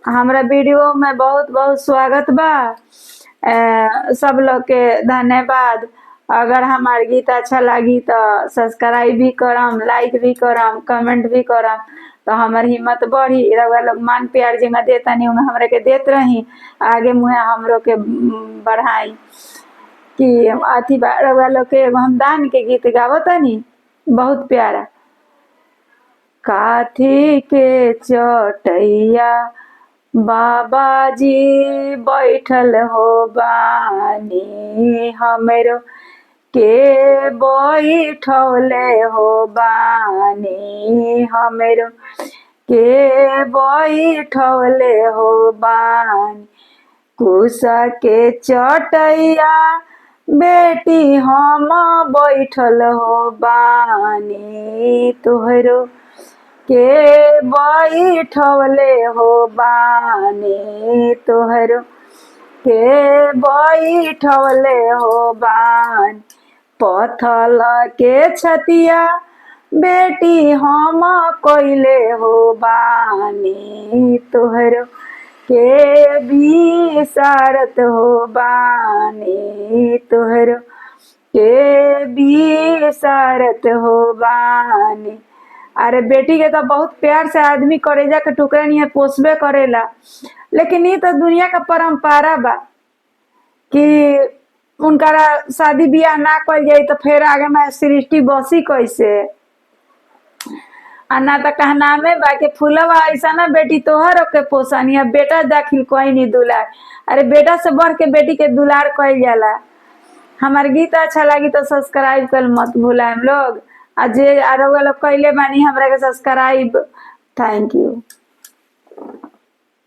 हमरा वीडियो में बहुत बहुत स्वागत बा। सब लोग के धन्यवाद। अगर हमार गीत अच्छा लगी तो सब्सक्राइब भी करम, लाइक भी करम, कमेंट भी करम, तो हमार हिम्मत बढ़ी। रउआ लोग मान प्यार जेंगा देतानी उंगा हमरा के देत रही, आगे मुहे हमरो के बढ़ाई। कि अथी रउआ लोग के एगो हम दान के गीत गावतानी बहुत प्यारा। काथी के चटैया बाबा जी बैठल हो बानी, हमरो के बैठौले हो बानी, हमरो के बैठौले हो बानी। कुसा के चटैया बेटी हम बैठल हो बानी, तोहरो के बैठौले हो बानी, तोहरो के बैठौले हो बानी। पथल के छतिया बेटी हम कइले हो बानी, तोहरो के बिसारत हो बानी, तोहरो के बिसारत हो बानी। अरे बेटी के तो बहुत प्यार से आदमी करेजा के टुकड़ा नहीं पोसबे करेला, लेकिन ये तो दुनिया का परंपरा बा कि उनका शादी ब्याह ना कल जाई तो फिर आगे में सृष्टि बसी कैसे। ना तो कहना में बाकी फूलवा ऐसा ना बेटी तोहर के पोसानी बेटा दाखिल कोई नहीं दुलार। अरे बेटा से बढ़ के बेटी के दुलार कइल जाला। हमार गीत अच्छा लगी तो सब्सक्राइब कर मत भूलाएम लोग। जे आरो लोग कइले बानी हमरा के सब्सक्राइब। Thank you.